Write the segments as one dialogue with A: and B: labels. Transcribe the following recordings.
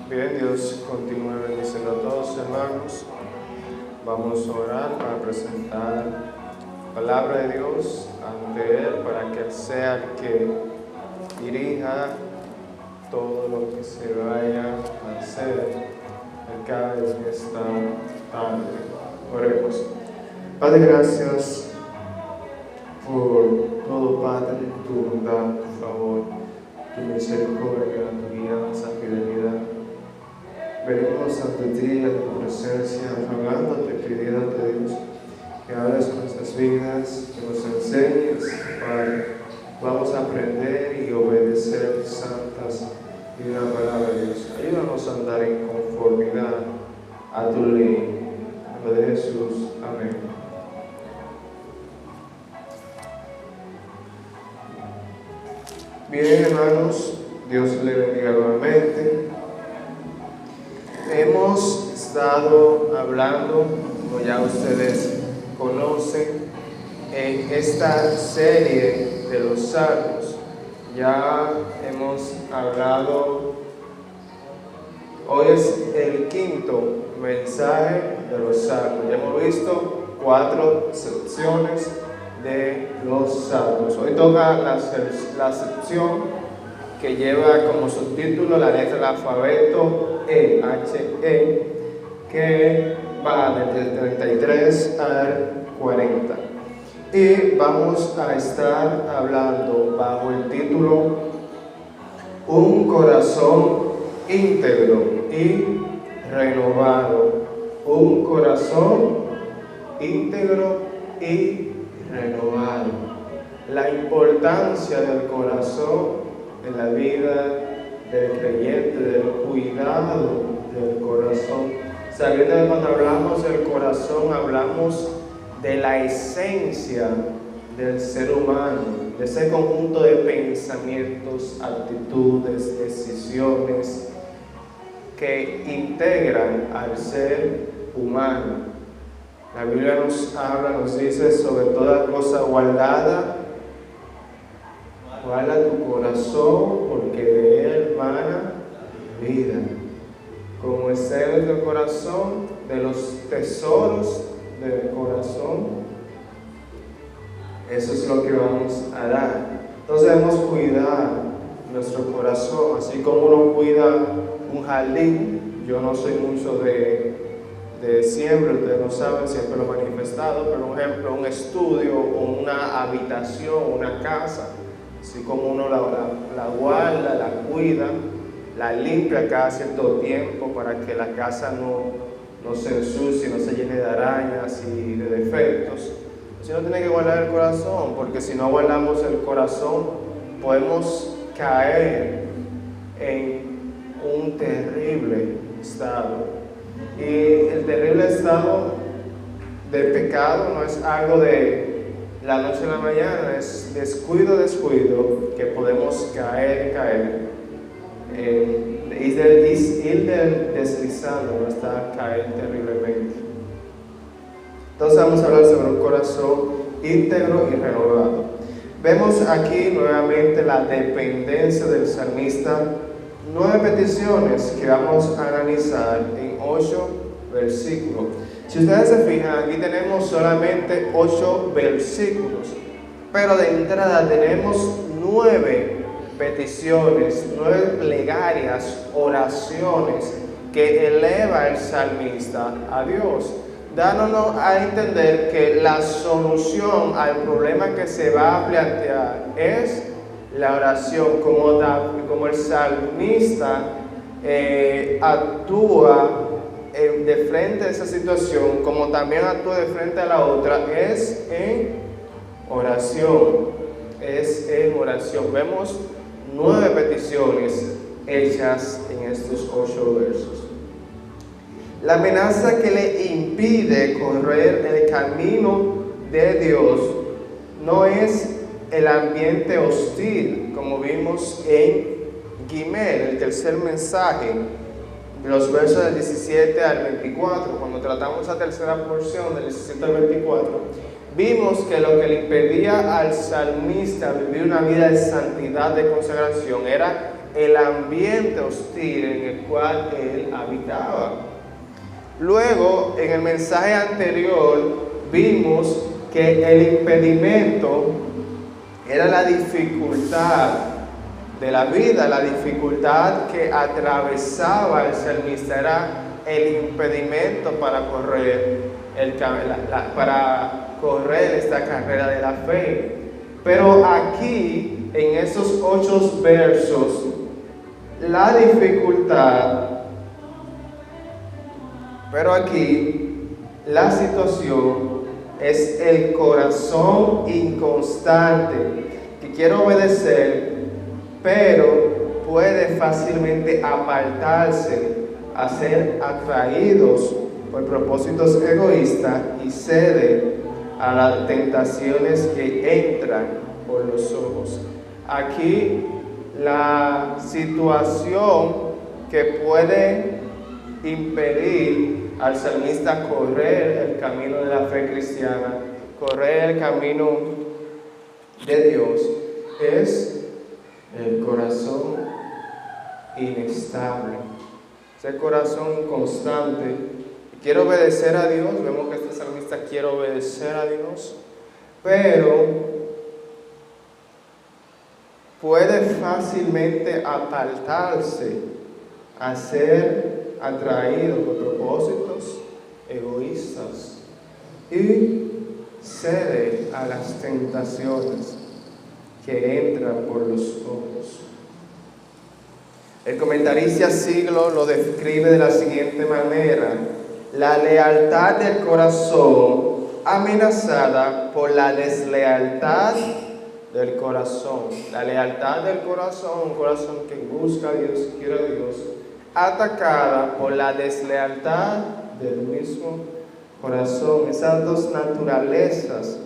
A: Bien, Dios continúe bendiciendo a todos, hermanos. Vamos a orar para presentar la palabra de Dios ante Él, para que Él sea el que dirija todo lo que se vaya a hacer acá en esta tarde. Oremos. Padre, gracias por todo, Padre, tu bondad, tu favor, tu misericordia, tu guianza, fidelidad. Venimos ante ti, a tu presencia, rogándote, pidiéndote, Dios, que hables nuestras vidas, que nos enseñes, Padre. Vamos a aprender y obedecer santas y una palabra de Dios. Ayúdanos a andar en conformidad a tu ley. En el nombre de Jesús. Amén. Bien, hermanos, Dios le bendiga nuevamente. Hemos estado hablando, como ya ustedes conocen, en esta serie de los Salmos. Ya hemos hablado, hoy es el quinto mensaje de los Salmos. Ya hemos visto 4 secciones de los Salmos. Hoy toca la sección que lleva como subtítulo la letra del alfabeto H-E, que va desde el 33 al 40. Y vamos a estar hablando bajo el título Un corazón íntegro y renovado. Un corazón íntegro y renovado. La importancia del corazón en la vida del creyente, del cuidado del corazón. Sabiendo que cuando hablamos del corazón, hablamos de la esencia del ser humano, de ese conjunto de pensamientos, actitudes, decisiones que integran al ser humano. La Biblia nos habla, nos dice sobre toda cosa guarda tu corazón, porque de él mana vida. Como el ser del corazón, de los tesoros del corazón, eso es lo que vamos a dar. Entonces debemos cuidar nuestro corazón, así como uno cuida un jardín. Yo no soy mucho de siembra, ustedes no saben, siempre lo he manifestado, pero por ejemplo un estudio o una habitación, una casa, así como uno la guarda, la cuida, la limpia cada cierto tiempo para que la casa no se ensucie, no se llene de arañas y de defectos. Así no tiene que guardar el corazón, porque si no guardamos el corazón podemos caer en un terrible estado. Y el terrible estado de pecado no es algo de la noche a la mañana, es descuido, que podemos caer, ir deslizando hasta caer terriblemente. Entonces vamos a hablar sobre un corazón íntegro y renovado. Vemos aquí nuevamente la dependencia del salmista, 9 peticiones que vamos a analizar en 8 versículos. Si ustedes se fijan, aquí tenemos solamente 8 versículos, pero de entrada tenemos 9 peticiones, 9 plegarias, oraciones que eleva el salmista a Dios, dándonos a entender que la solución al problema que se va a plantear es la oración, como el salmista actúa de frente a esa situación, como también actúa de frente a la otra, es en oración. Vemos 9 peticiones hechas en estos 8 versos. La amenaza que le impide correr el camino de Dios no es el ambiente hostil, como vimos en Gimel, el tercer mensaje, los versos del 17 al 24. Cuando tratamos la tercera porción del 17 al 24, vimos que lo que le impedía al salmista vivir una vida de santidad, de consagración, era el ambiente hostil en el cual él habitaba. Luego, en el mensaje anterior, vimos que el impedimento era la dificultad de la vida, la dificultad que atravesaba el salmista, era el impedimento para correr esta carrera de la fe. Pero aquí, en esos 8 versos, la dificultad, pero aquí la situación es el corazón inconstante que quiere obedecer, pero puede fácilmente apartarse, a ser atraídos por propósitos egoístas y cede a las tentaciones que entran por los ojos. Aquí la situación que puede impedir al salmista correr el camino de la fe cristiana, correr el camino de Dios, es el corazón inestable, ese corazón inconstante. Quiere obedecer a Dios, vemos que este salmista quiere obedecer a Dios, pero puede fácilmente apartarse, a ser atraído por propósitos egoístas y cede a las tentaciones que entran por los ojos. El comentarista Siglo lo describe de la siguiente manera: la lealtad del corazón amenazada por la deslealtad del corazón. La lealtad del corazón, un corazón que busca a Dios, quiere a Dios, atacada por la deslealtad del mismo corazón. Esas dos naturalezas,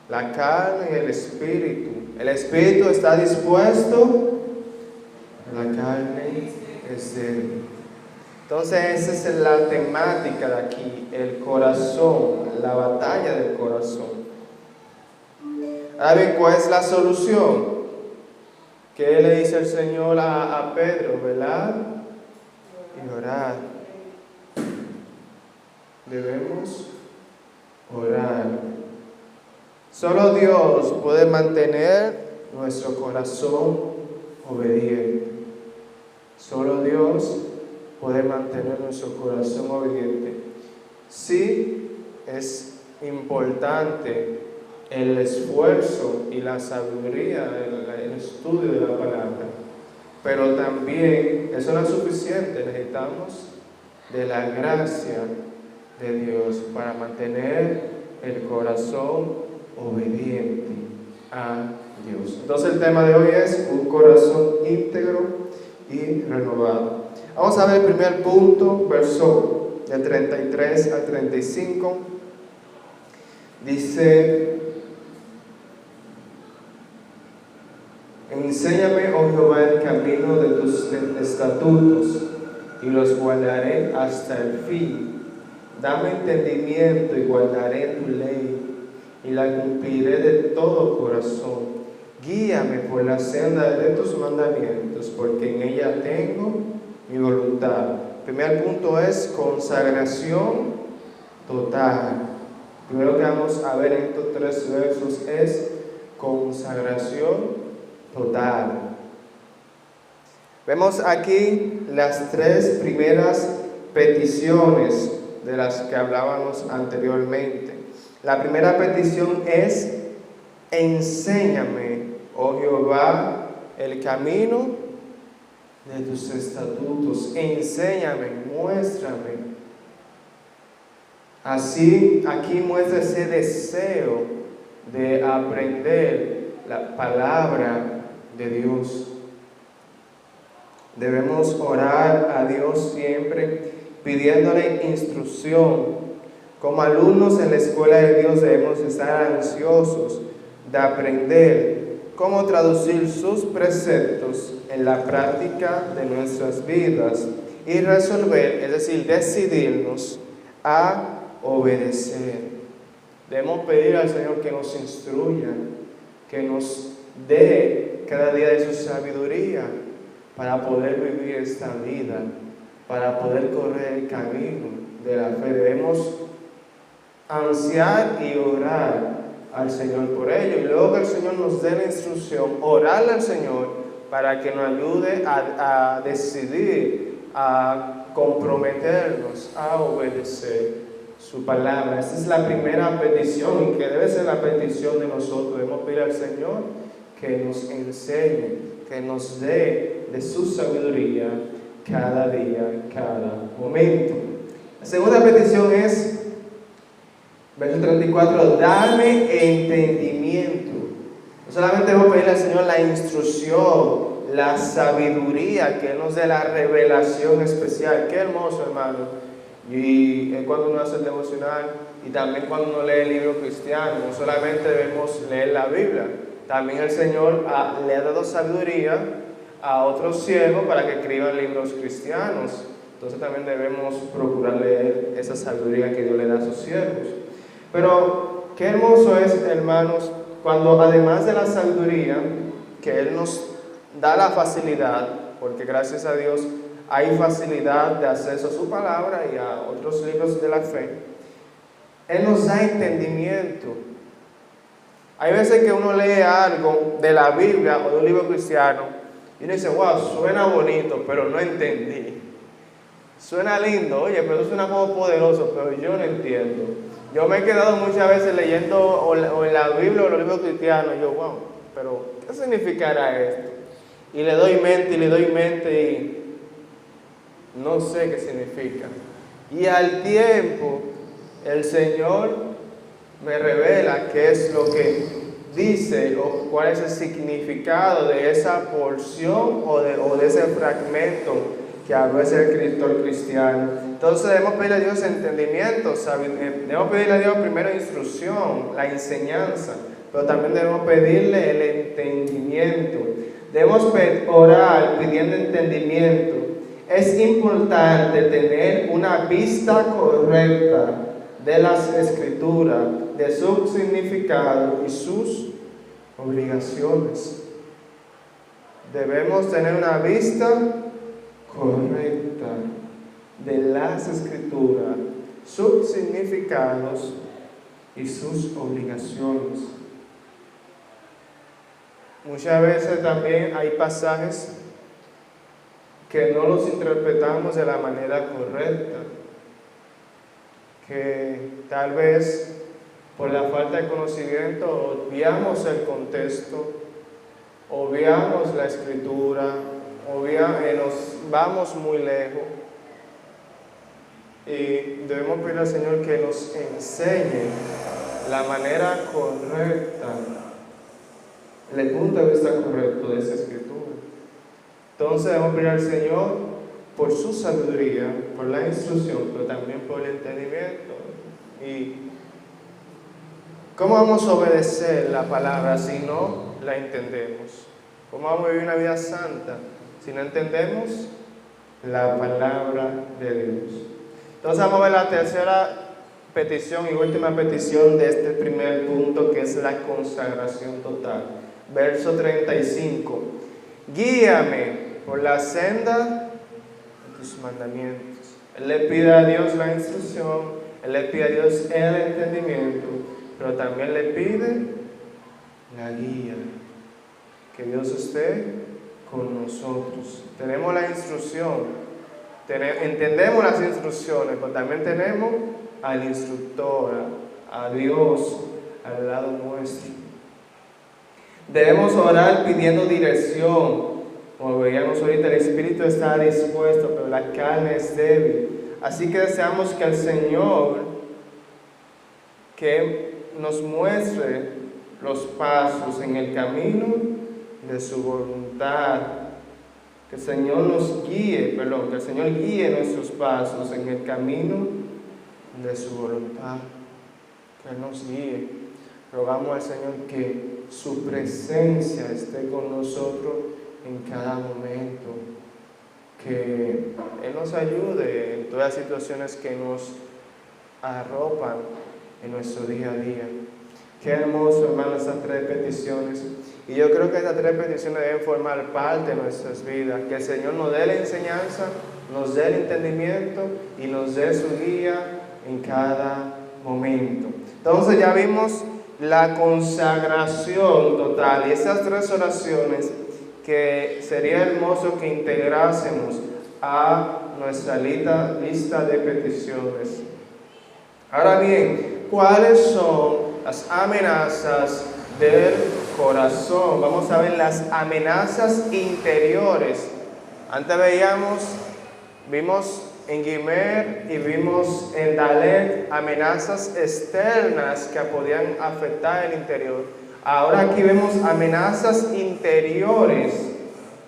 A: la carne y el espíritu. El espíritu está dispuesto, la carne es débil. Entonces esa es la temática de aquí, el corazón, la batalla del corazón. Ahora bien, ¿cuál es la solución? ¿Qué le dice el Señor a Pedro? Velar y orar. Debemos orar. Solo Dios puede mantener nuestro corazón obediente. Solo Dios puede mantener nuestro corazón obediente. Sí, es importante el esfuerzo y la sabiduría, el estudio de la palabra, pero también eso no es suficiente. Necesitamos de la gracia de Dios para mantener el corazón obediente a Dios. Entonces el tema de hoy es un corazón íntegro y renovado. Vamos a ver el primer punto, verso del 33 al 35. Dice: enséñame, oh Jehová, el camino de tus estatutos, y los guardaré hasta el fin. Dame entendimiento y guardaré tu ley, y la cumpliré de todo corazón. Guíame por la senda de tus mandamientos, porque en ella tengo mi voluntad. El primer punto es consagración total. Primero que vamos a ver en estos 3 versos es consagración total. Vemos aquí las 3 primeras peticiones de las que hablábamos anteriormente. La primera petición es: enséñame, oh Jehová, el camino de tus estatutos. Enséñame, muéstrame. Así, aquí muestra ese deseo de aprender la palabra de Dios. Debemos orar a Dios siempre pidiéndole instrucción. Como alumnos en la escuela de Dios debemos estar ansiosos de aprender cómo traducir sus preceptos en la práctica de nuestras vidas y resolver, es decir, decidirnos a obedecer. Debemos pedir al Señor que nos instruya, que nos dé cada día de su sabiduría, para poder vivir esta vida, para poder correr el camino de la fe. Debemos ansiar y orar al Señor por ello, y luego que el Señor nos dé la instrucción, orarle al Señor para que nos ayude a decidir, a comprometernos a obedecer su palabra. Esta es la primera petición, y que debe ser la petición de nosotros. Debemos pedir al Señor que nos enseñe, que nos dé de su sabiduría cada día, cada momento. La segunda petición es, verso 34, dame entendimiento. No solamente debemos pedirle al Señor la instrucción, la sabiduría, que Él nos dé la revelación especial. Qué hermoso, hermano. Y cuando uno hace el devocional, y también cuando uno lee el libro cristiano, no solamente debemos leer la Biblia, también el Señor le ha dado sabiduría a otros siervos para que escriban libros cristianos. Entonces también debemos procurar leer esa sabiduría que Dios le da a sus siervos. Pero qué hermoso es, hermanos, cuando además de la sabiduría, que Él nos da la facilidad, porque gracias a Dios hay facilidad de acceso a su palabra y a otros libros de la fe, Él nos da entendimiento. Hay veces que uno lee algo de la Biblia o de un libro cristiano y uno dice, wow, suena bonito, pero no entendí. Suena lindo, oye, pero eso suena como poderoso, pero yo no entiendo. Yo me he quedado muchas veces leyendo o en la Biblia o los libros cristianos y yo, wow, pero ¿qué significará esto? Y le doy mente y no sé qué significa. Y al tiempo, el Señor me revela qué es lo que dice o cuál es el significado de esa porción o de ese fragmento que habló ese escritor cristiano. Entonces debemos pedirle a Dios entendimiento, debemos pedirle a Dios primero instrucción, la enseñanza, pero también debemos pedirle el entendimiento. Debemos orar pidiendo entendimiento. Es importante tener una vista correcta de las Escrituras, de su significado y sus obligaciones. Debemos tener una vista correcta de las Escrituras, sus significados y sus obligaciones. Muchas veces también hay pasajes que no los interpretamos de la manera correcta, que tal vez por la falta de conocimiento obviamos el contexto, obviamos la escritura, nos vamos muy lejos, y debemos pedir al Señor que nos enseñe la manera correcta, el punto de vista correcto de esa escritura. Entonces debemos pedir al Señor por su sabiduría, por la instrucción, pero también por el entendimiento. ¿Y cómo vamos a obedecer la palabra si no la entendemos? ¿Cómo vamos a vivir una vida santa si no entendemos la palabra de Dios? Entonces vamos a ver la tercera petición y última petición de este primer punto, que es la consagración total. Verso 35. Guíame por la senda de tus mandamientos. Él le pide a Dios la instrucción, Él le pide a Dios el entendimiento, pero también le pide la guía. Que Dios esté con nosotros. Tenemos la instrucción, entendemos las instrucciones, pero también tenemos al instructor, a Dios al lado nuestro. Debemos orar pidiendo dirección. Como veíamos ahorita, el espíritu está dispuesto, pero la carne es débil. Así que deseamos que el Señor que nos muestre los pasos en el camino de su voluntad. Que el Señor que el Señor guíe nuestros pasos en el camino de su voluntad. Que Él nos guíe. Rogamos al Señor que su presencia esté con nosotros en cada momento. Que Él nos ayude en todas las situaciones que nos arropan en nuestro día a día. Qué hermoso, hermanos, estas tres peticiones. Y yo creo que estas 3 peticiones deben formar parte de nuestras vidas. Que el Señor nos dé la enseñanza, nos dé el entendimiento y nos dé su guía en cada momento. Entonces ya vimos la consagración total y esas 3 oraciones que sería hermoso que integrásemos a nuestra lista de peticiones. Ahora bien, ¿cuáles son las amenazas del corazón? Vamos a ver las amenazas interiores. Antes vimos en Gimer y vimos en Dalet amenazas externas que podían afectar el interior. Ahora aquí vemos amenazas interiores,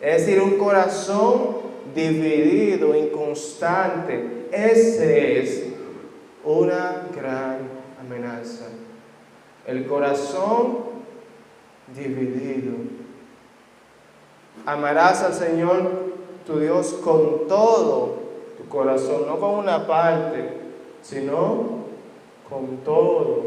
A: es decir, un corazón dividido, inconstante. Ese es una gran amenaza. El corazón dividido. Amarás al Señor tu Dios con todo tu corazón, no con una parte, sino con todo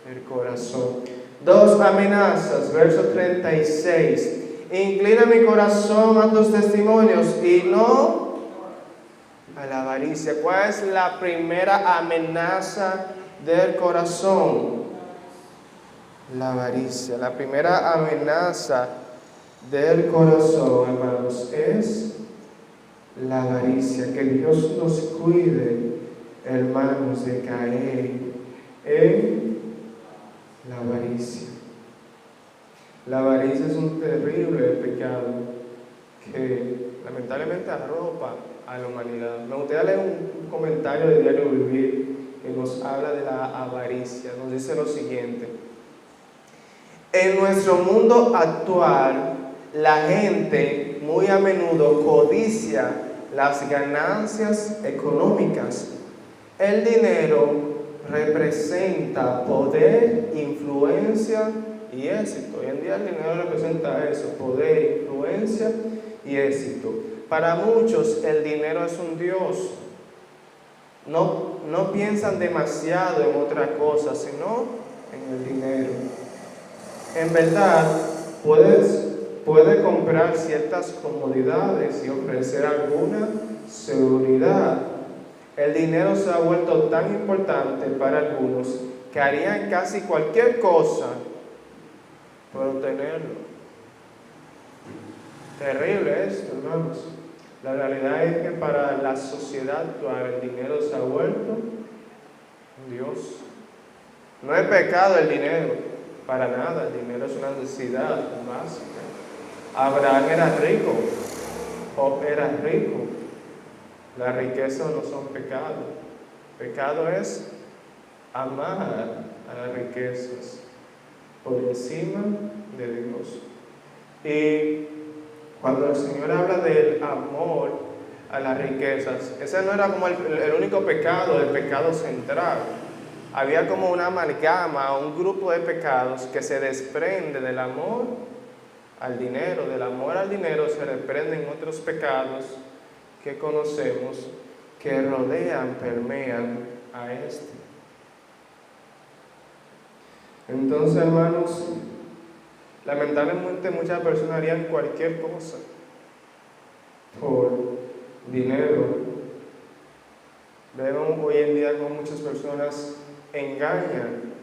A: el corazón. 2 amenazas, verso 36. Inclina mi corazón a tus testimonios y no a la avaricia. ¿Cuál es la primera amenaza del corazón? La avaricia. La primera amenaza del corazón, hermanos, es la avaricia. Que Dios nos cuide, hermanos, de caer en la avaricia. La avaricia es un terrible pecado que lamentablemente arropa a la humanidad. Me gustaría leer un comentario de Diario Vivir que nos habla de la avaricia. Nos dice lo siguiente: en nuestro mundo actual, la gente muy a menudo codicia las ganancias económicas. El dinero representa poder, influencia y éxito. Hoy en día el dinero representa eso: poder, influencia y éxito. Para muchos el dinero es un Dios. No piensan demasiado en otra cosa, sino en el dinero. En verdad, puede comprar ciertas comodidades y ofrecer alguna seguridad. El dinero se ha vuelto tan importante para algunos que harían casi cualquier cosa por obtenerlo. Terrible esto, hermanos. La realidad es que para la sociedad actual el dinero se ha vuelto un Dios. No es pecado el dinero, para nada. El dinero es una necesidad básica. Abraham era rico, Job era rico. La riqueza no son pecado. Pecado es amar a las riquezas por encima de Dios. Y cuando el Señor habla del amor a las riquezas, ese no era como el único pecado, el pecado central. Había como una amalgama, un grupo de pecados que se desprende del amor al dinero. Del amor al dinero se desprenden otros pecados que conocemos, que rodean, permean a este. Entonces, hermanos, lamentablemente muchas personas harían cualquier cosa por dinero. Vemos hoy en día cómo muchas personas engañan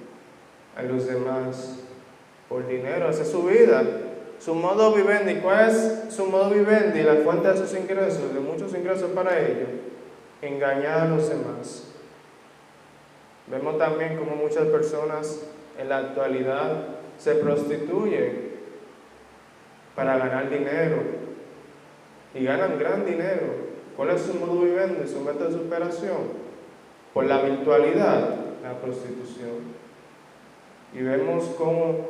A: a los demás por dinero. Esa es su vida, su modo vivendi. ¿Cuál es su modo vivendi? La fuente de sus ingresos, de muchos ingresos para ellos: engañar a los demás. Vemos también cómo muchas personas en la actualidad se prostituyen para ganar dinero y ganan gran dinero. ¿Cuál es su modo vivendi, su método de superación? Por la virtualidad, la prostitución. Y vemos cómo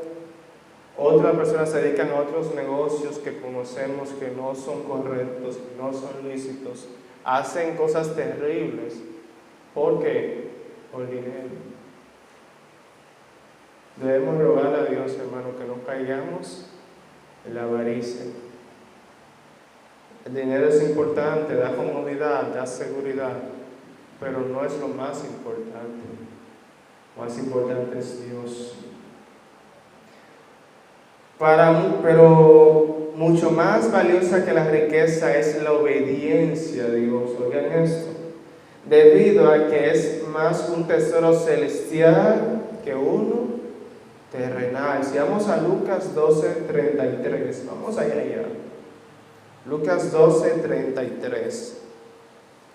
A: otras personas se dedican a otros negocios que conocemos que no son correctos, que no son lícitos. Hacen cosas terribles. ¿Por qué? Por dinero. Debemos rogar a Dios, hermano, que no caigamos en la avaricia. El dinero es importante, da comodidad, da seguridad, pero no es lo más importante. Lo más importante es Dios. Pero mucho más valiosa que la riqueza es la obediencia a Dios. Oigan esto. Debido a que es más un tesoro celestial que uno terrenal. Si vamos a Lucas 12:33, vamos allá. Lucas 12:33.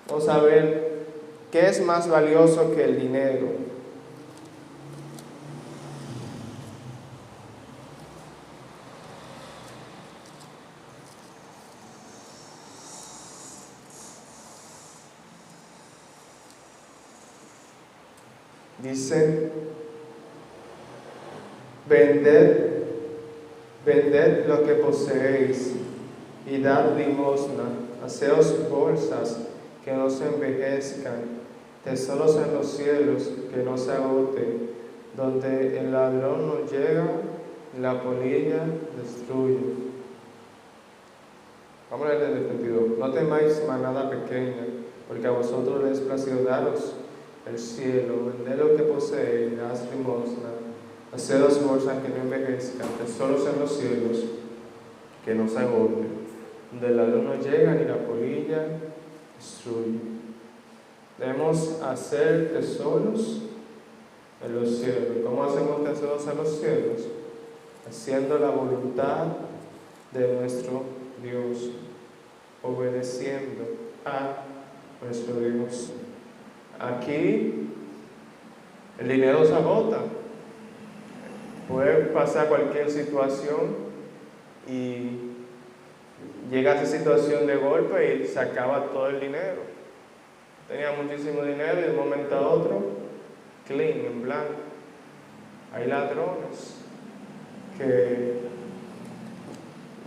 A: Vamos a ver qué es más valioso que el dinero. Dice, vended lo que poseéis y dad limosna, haceos bolsas que no se envejezcan, tesoros en los cielos que no se agoten, donde el ladrón no llega, la polilla destruye. Vamos a leer el 22. No temáis manada pequeña, porque a vosotros les plació daros el cielo, vended lo que poseéis, dad limosna, haceos bolsas que no envejezcan, tesoros en los cielos que no se agoten, donde el ladrón no llega ni la polilla destruye. Debemos hacer tesoros en los cielos. ¿Cómo hacemos tesoros en los cielos? Haciendo la voluntad de nuestro Dios, obedeciendo a nuestro Dios. Aquí el dinero se agota. Puede pasar cualquier situación y llega a esa situación de golpe y se acaba todo el dinero. Tenía muchísimo dinero y de un momento a otro, clean, en blanco. Hay ladrones que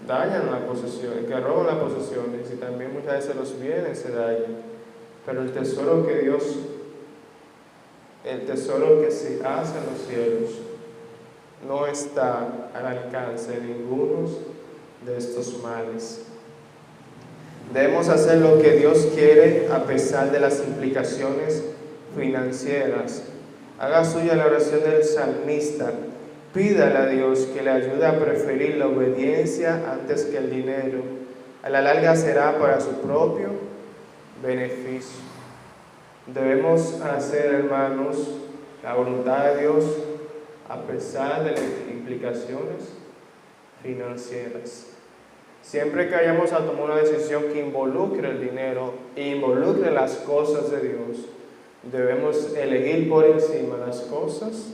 A: dañan la posesión, que roban las posesiones y también muchas veces los bienes se dañan. Pero el tesoro que se hace en los cielos, no está al alcance de ninguno de estos males. Debemos hacer lo que Dios quiere a pesar de las implicaciones financieras. Haga suya la oración del salmista. Pídale a Dios que le ayude a preferir la obediencia antes que el dinero. A la larga será para su propio beneficio. Debemos hacer, hermanos, la voluntad de Dios a pesar de las implicaciones financieras. Siempre que vayamos a tomar una decisión que involucre el dinero e involucre las cosas de Dios, debemos elegir por encima las cosas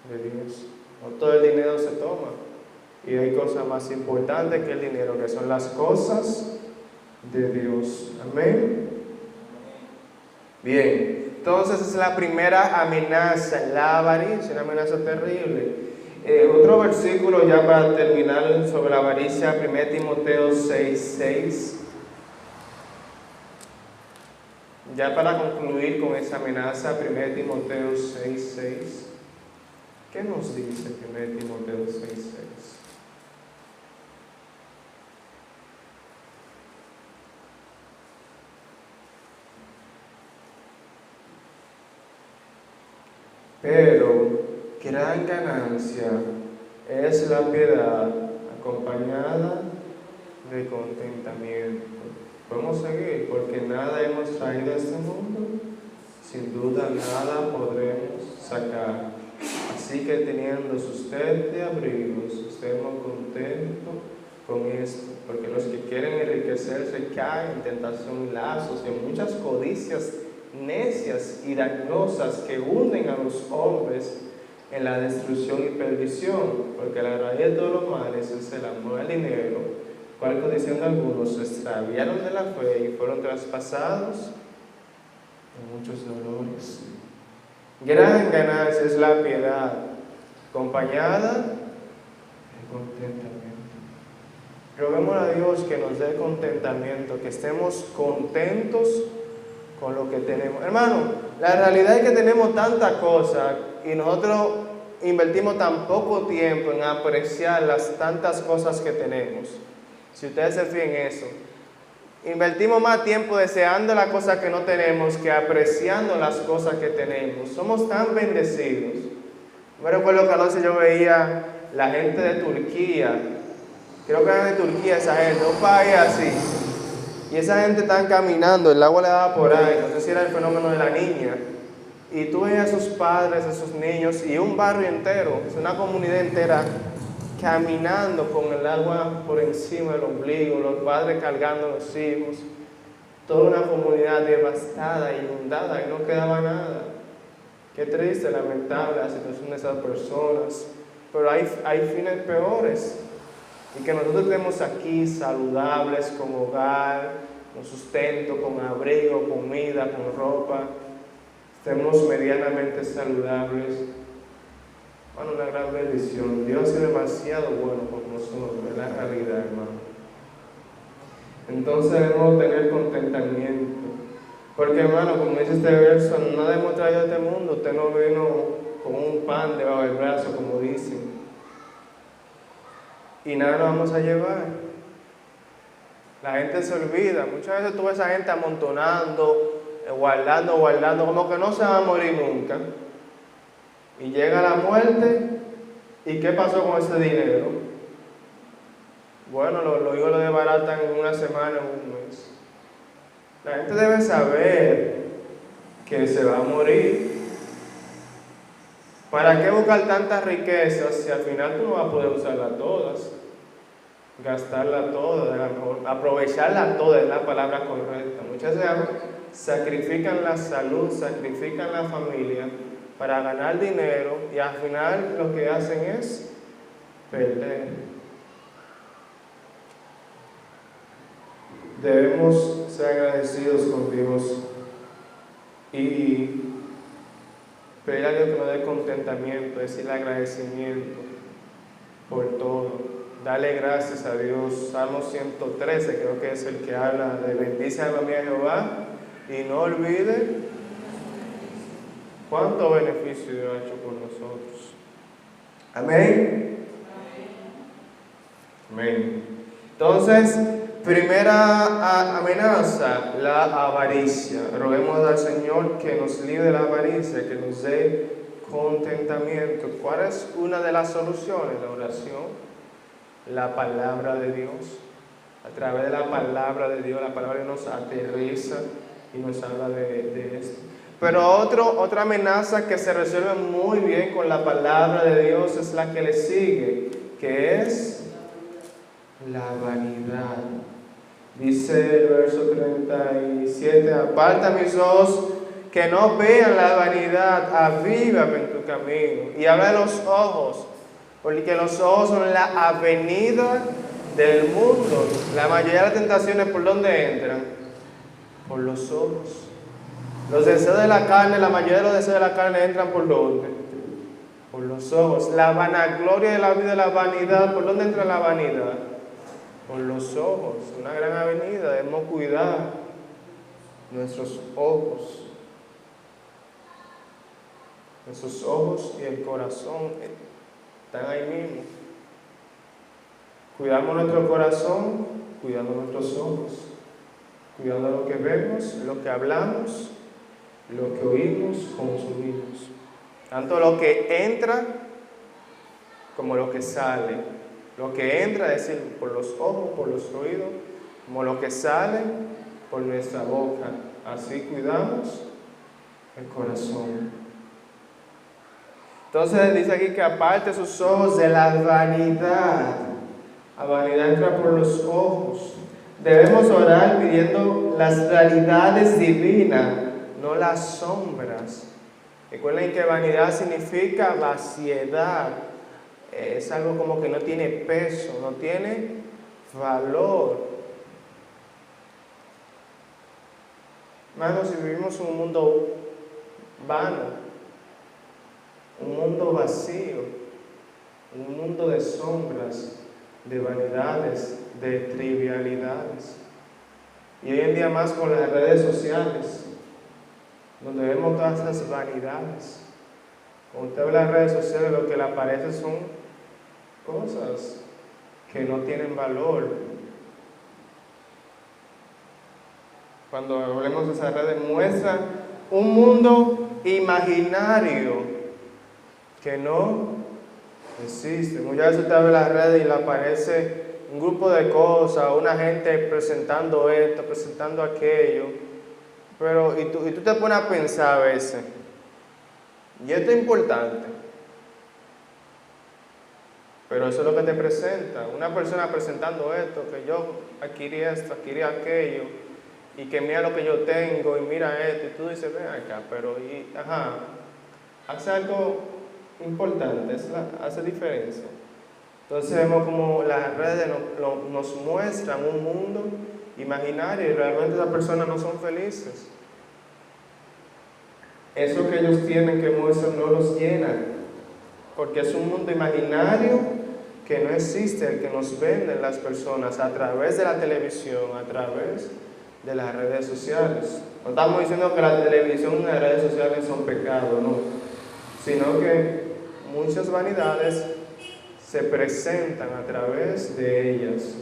A: de Dios. No todo el dinero se toma, y hay cosas más importantes que el dinero, que son las cosas de Dios. Amén. Bien, entonces es la primera amenaza, la avaricia, una amenaza terrible. Otro versículo ya para terminar sobre la avaricia, 1 Timoteo 6:6. Ya para concluir con esa amenaza, 1 Timoteo 6:6. ¿Qué nos dice 1 Timoteo 6:6? Pero gran ganancia es la piedad acompañada de contentamiento. Podemos seguir, porque nada hemos traído a este mundo, sin duda nada podremos sacar. Así que teniendo sustento de abrigos, estemos contentos con esto, porque los que quieren enriquecerse caen en tentación y lazos, en muchas codicias necias y dañosas que hunden a los hombres en la destrucción y perdición, porque la raíz de todos los males es el amor al dinero, cual diciendo algunos se extraviaron de la fe y fueron traspasados en muchos dolores. Gran ganancia es la piedad, acompañada de contentamiento. Roguemos a Dios que nos dé contentamiento, que estemos contentos con lo que tenemos. Hermano, la realidad es que tenemos tantas cosas y nosotros invertimos tan poco tiempo en apreciar las tantas cosas que tenemos. Si ustedes se fijan en eso, invertimos más tiempo deseando las cosas que no tenemos que apreciando las cosas que tenemos. Somos tan bendecidos. Me recuerdo que anoche yo veía la gente de Turquía, creo que era de Turquía esa gente, un país así, y esa gente están caminando, el agua le daba por ahí, no sé si era el fenómeno de la niña, y tú veías a sus padres, a sus niños, y un barrio entero, es una comunidad entera, caminando con el agua por encima del ombligo, los padres cargando a los hijos, toda una comunidad devastada, inundada, y no quedaba nada. Qué triste, lamentable la situación de esas personas, pero hay fines peores, y que nosotros estemos aquí saludables, con hogar, con sustento, con abrigo, comida, con ropa, estemos medianamente saludables. Bueno, una gran bendición. Dios es demasiado bueno por nosotros, es la realidad, hermano. Entonces debemos tener contentamiento. Porque, hermano, como dice este verso, nada hemos traído a este mundo. Usted no vino con un pan debajo del brazo, como dicen. Y nada nos vamos a llevar. La gente se olvida. Muchas veces tú ves a esa gente amontonando, guardando, como que no se va a morir nunca. Y llega la muerte, ¿y qué pasó con ese dinero? Bueno, los hijos lo desbaratan en una semana, en un mes. La gente debe saber que se va a morir. ¿Para qué buscar tantas riquezas si al final tú no vas a poder usarlas todas? Gastarlas todas, a lo mejor, aprovecharlas todas es la palabra correcta. Muchas veces sacrifican la salud, sacrifican la familia para ganar dinero y al final lo que hacen es perder. Debemos ser agradecidos con Dios y pedir a Dios que nos dé contentamiento, es decir, agradecimiento por todo. Dale gracias a Dios. Salmo 113 creo que es el que habla de bendice alma mía Jehová y no olvide cuánto beneficio Dios ha hecho por nosotros. Amén. Amén. Entonces, primera amenaza, la avaricia. Roguemos al Señor que nos libre de la avaricia, que nos dé contentamiento. ¿Cuál es una de las soluciones? La oración, la palabra de Dios. A través de la palabra de Dios, la palabra nos aterriza y nos habla de esto. Pero otra amenaza que se resuelve muy bien con la palabra de Dios es la que le sigue, que es la vanidad. Dice el verso 37, aparta mis ojos que no vean la vanidad, avívame en tu camino. Y habla de los ojos, porque los ojos son la avenida del mundo. La mayoría de las tentaciones, ¿por dónde entran? Por los ojos. Los deseos de la carne, la mayoría de los deseos de la carne entran ¿por dónde? Por los ojos. La vanagloria de la vida, la vanidad, ¿por dónde entra la vanidad? Por los ojos. Una gran avenida, debemos cuidar nuestros ojos. Nuestros ojos y el corazón están ahí mismo. Cuidamos nuestro corazón, cuidando nuestros ojos, cuidando lo que vemos, lo que hablamos, lo que oímos, consumimos. Tanto lo que entra como lo que sale. Lo que entra, es decir, por los ojos, por los oídos, como lo que sale por nuestra boca. Así cuidamos el corazón. Entonces dice aquí que aparte sus ojos de la vanidad. La vanidad entra por los ojos. Debemos orar pidiendo las realidades divinas, no las sombras. Recuerden que vanidad significa vaciedad. Es algo como que no tiene peso, no tiene valor. Hermanos, si vivimos un mundo vano, un mundo vacío, un mundo de sombras, de vanidades, de trivialidades. Y hoy en día más con las redes sociales, donde vemos todas esas vanidades. Cuando usted ve las redes sociales, lo que le aparece son cosas que no tienen valor. Cuando hablemos de esas redes, muestra un mundo imaginario que no existe. Muchas veces usted abre las redes y le aparece un grupo de cosas, una gente presentando esto, presentando aquello. Pero, y tú te pones a pensar a veces, y esto es importante, pero eso es lo que te presenta. Una persona presentando esto, que yo adquirí esto, adquirí aquello, y que mira lo que yo tengo, y mira esto, y tú dices, ven acá, pero, hace algo importante, hace diferencia. Entonces vemos como las redes nos muestran un mundo imaginario y realmente esas personas no son felices. Eso que ellos tienen que muestran no los llena, porque es un mundo imaginario que no existe, el que nos venden las personas a través de la televisión, a través de las redes sociales. No estamos diciendo que la televisión y las redes sociales son pecado, no, sino que muchas vanidades se presentan a través de ellas.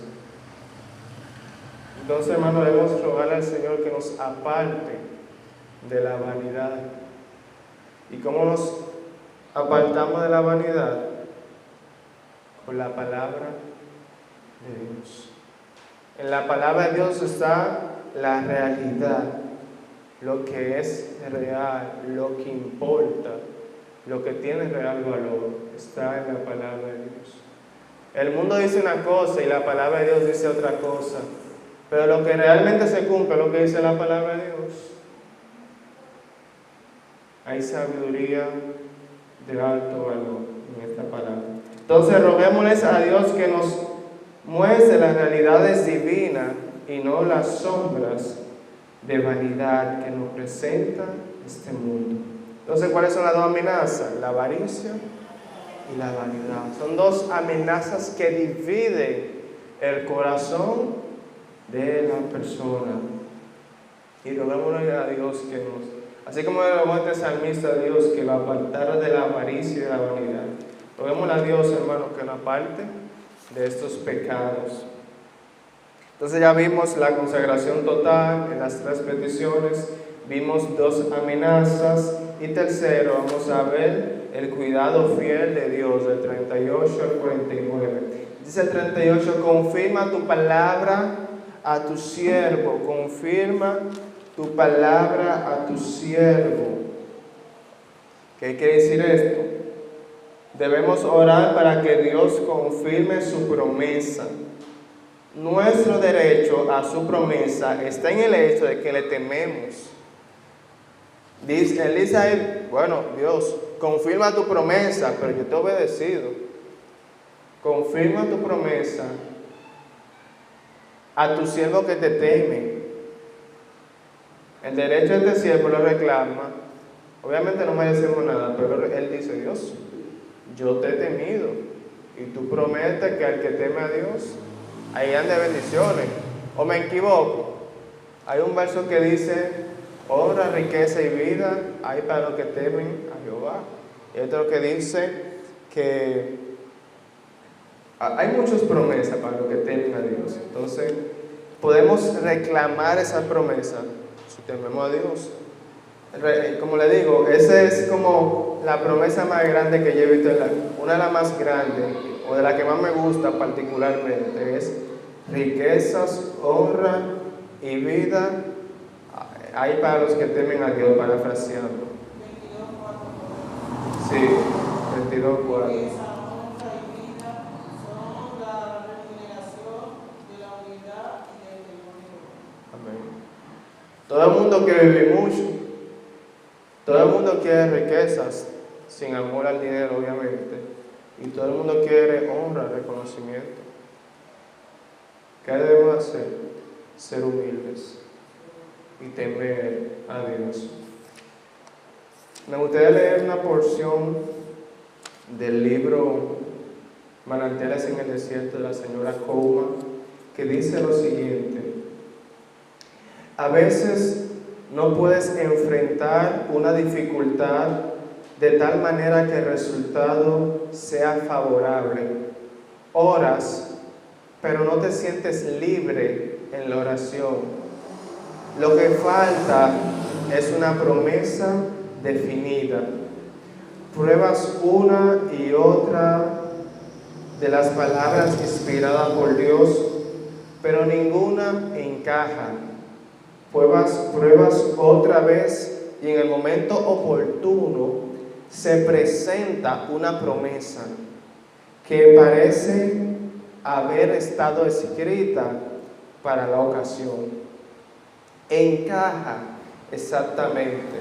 A: Entonces, hermano, debemos rogarle al Señor que nos aparte de la vanidad. ¿Y cómo nos apartamos de la vanidad? Con la palabra de Dios. En la palabra de Dios está la realidad, lo que es real, lo que importa, lo que tiene real valor, está en la palabra de Dios. El mundo dice una cosa y la palabra de Dios dice otra cosa, pero lo que realmente se cumple es lo que dice la palabra de Dios. Hay sabiduría de alto valor en esta palabra. Entonces roguémosles a Dios que nos muestre las realidades divinas y no las sombras de vanidad que nos presenta este mundo. Entonces, ¿cuáles son las dos amenazas? La avaricia y la vanidad. Son dos amenazas que dividen el corazón de la persona. Y roguémosle a Dios que nos, así como le rogó este salmista a Dios que lo apartara de la avaricia y de la vanidad, roguémosle a Dios, hermano, que lo aparte de estos pecados. Entonces ya vimos la consagración total en las tres peticiones, vimos dos amenazas y tercero vamos a ver el cuidado fiel de Dios del 38 al 49. Dice el 38, confirma tu palabra a tu siervo, confirma tu palabra a tu siervo. ¿Qué quiere decir esto? Debemos orar para que Dios confirme su promesa. Nuestro derecho a su promesa está en el hecho de que le tememos. Él dice a él, bueno, Dios, confirma tu promesa, pero yo te he obedecido. Confirma tu promesa a tu siervo que te teme. El derecho de este siervo lo reclama. Obviamente no merecemos nada, pero él dice, Dios, yo te he temido y tú prometes que al que teme a Dios, ahí ande bendiciones. ¿O me equivoco? Hay un verso que dice, honra, riqueza y vida hay para los que temen a Jehová. Y otro que dice que hay muchas promesas para los que temen a Dios. Entonces, podemos reclamar esa promesa si tememos a Dios. Como le digo, esa es como la promesa más grande que yo he visto, una de las más grandes, o de la que más me gusta particularmente, es riquezas, honra y vida hay para los que temen a Dios, parafraseando. Sí, 22:4. Todo el mundo quiere vivir mucho, todo el mundo quiere riquezas, sin amor al dinero obviamente, y todo el mundo quiere honra, reconocimiento. ¿Qué debemos hacer? Ser humildes y temer a Dios. Me gustaría leer una porción del libro Manantiales en el Desierto de la señora Couma, que dice lo siguiente: a veces no puedes enfrentar una dificultad de tal manera que el resultado sea favorable. Oras, pero no te sientes libre en la oración. Lo que falta es una promesa definida. Pruebas una y otra de las palabras inspiradas por Dios, pero ninguna encaja. Pruebas otra vez y en el momento oportuno se presenta una promesa que parece haber estado escrita para la ocasión. Encaja exactamente,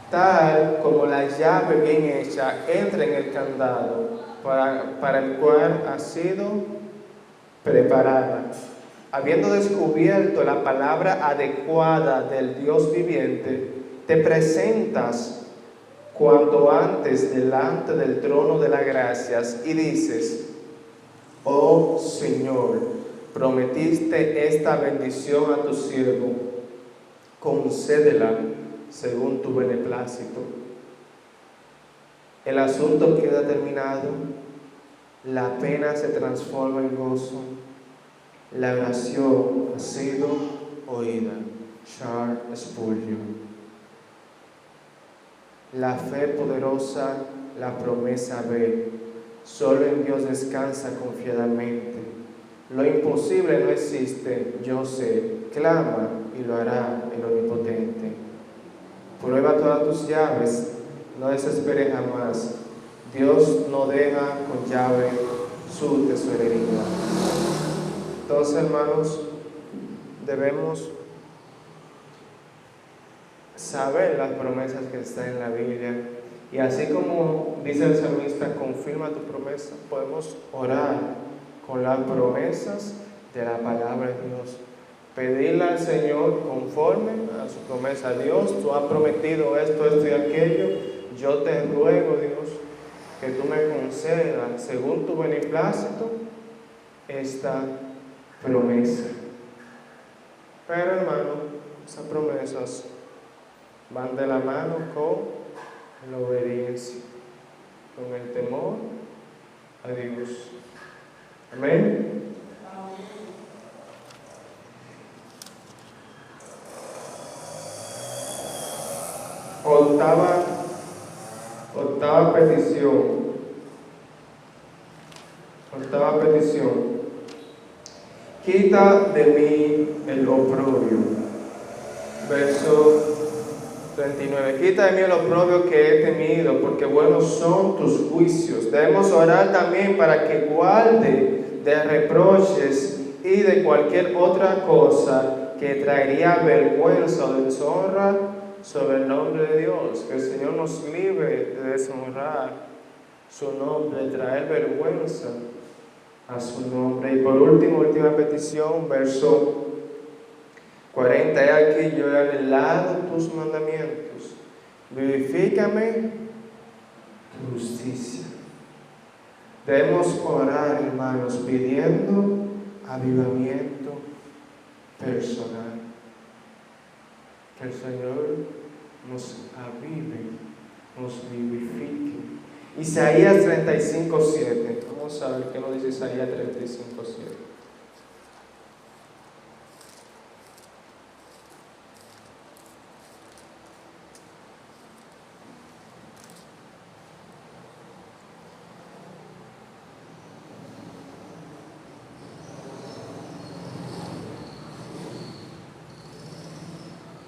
A: tal como la llave bien hecha entra en el candado para el cual ha sido preparada. Habiendo descubierto la palabra adecuada del Dios viviente, te presentas cuanto antes delante del trono de las gracias y dices: oh Señor, prometiste esta bendición a tu siervo, concédela según tu beneplácito. El asunto queda terminado, la pena se transforma en gozo, la oración ha sido oída. Charles Spurgeon. La fe poderosa, la promesa ve. Solo en Dios descansa confiadamente. Lo imposible no existe, yo sé. Clama y lo hará el Omnipotente. Prueba todas tus llaves, no desesperes jamás. Dios no deja con llave su tesorería. Entonces, hermanos, debemos saber las promesas que están en la Biblia, y así como dice el salmista, confirma tu promesa, podemos orar con las promesas de la palabra de Dios, pedirle al Señor conforme a su promesa. Dios, tú has prometido esto, esto y aquello, yo te ruego, Dios, que tú me concedas según tu beneplácito esta promesa. Pero, hermano, esas promesas van de la mano con la obediencia, con el temor a Dios. Amén. Octava petición. Octava petición. Quita de mí el oprobio. Verso 39. Quita de mí el oprobio que he temido, porque buenos son tus juicios. Debemos orar también para que guarde de reproches y de cualquier otra cosa que traería vergüenza o deshonra sobre el nombre de Dios. Que el Señor nos libre de deshonrar su nombre, de traer vergüenza a su nombre. Y por último, última petición, verso 40. He aquí, yo he anhelado tus mandamientos, vivifícame tu justicia. Debemos orar, hermanos, pidiendo avivamiento personal. Que el Señor nos avive, nos vivifique. Isaías 35:7. Vamos a ver qué nos dice Isaías 35:7.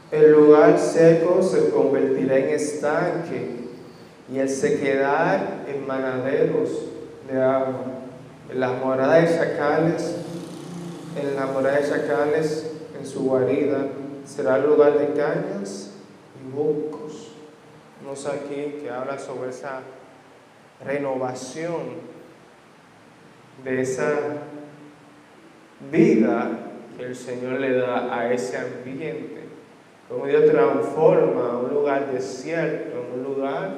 A: El lugar seco se convertirá en estanque y el sequedad en manaderos de agua. En la morada de chacales, en su guarida, será lugar de cañas y juncos. Vemos aquí que habla sobre esa renovación de esa vida que el Señor le da a ese ambiente. Como Dios transforma un lugar desierto en un lugar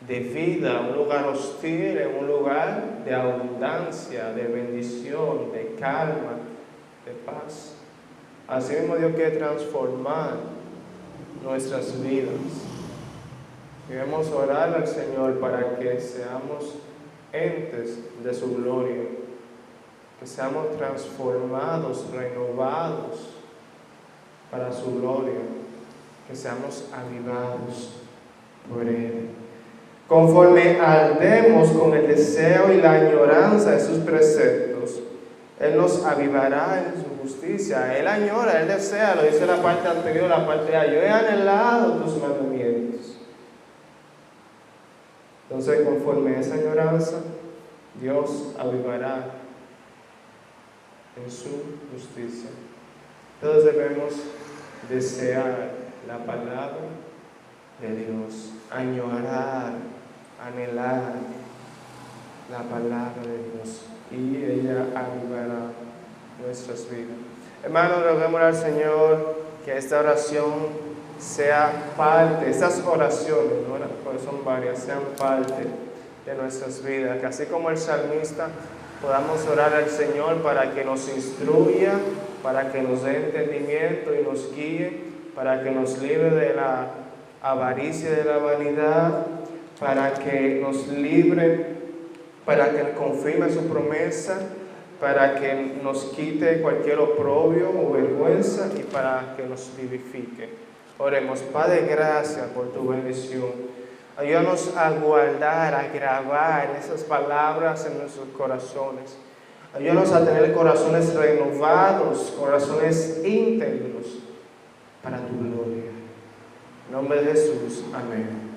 A: de vida, un lugar hostil en un lugar de abundancia, de bendición, de calma, de paz. Así mismo Dios quiere transformar nuestras vidas. Debemos orar al Señor para que seamos entes de su gloria, que seamos transformados, renovados para su gloria, que seamos avivados por Él. Conforme ardemos con el deseo y la añoranza de sus preceptos, Él nos avivará en su justicia. Él añora, Él desea, lo dice la parte anterior, la parte A. Yo he anhelado tus mandamientos. Entonces, conforme a esa añoranza, Dios avivará en su justicia. Todos debemos desear la palabra de Dios, añorar, anhelar la palabra de Dios, y ella avivará nuestras vidas. Hermanos, roguemos al Señor que esta oración sea parte, estas oraciones, ¿no? Porque son varias, sean parte de nuestras vidas, que así como el salmista podamos orar al Señor para que nos instruya, para que nos dé entendimiento y nos guíe, para que nos libre de la avaricia y de la vanidad, para que nos libre, para que confirme su promesa, para que nos quite cualquier oprobio o vergüenza y para que nos vivifique. Oremos. Padre, gracias por tu bendición. Ayúdanos a guardar, a grabar esas palabras en nuestros corazones. Ayúdanos a tener corazones renovados, corazones íntegros para tu gloria. En nombre de Jesús. Amén.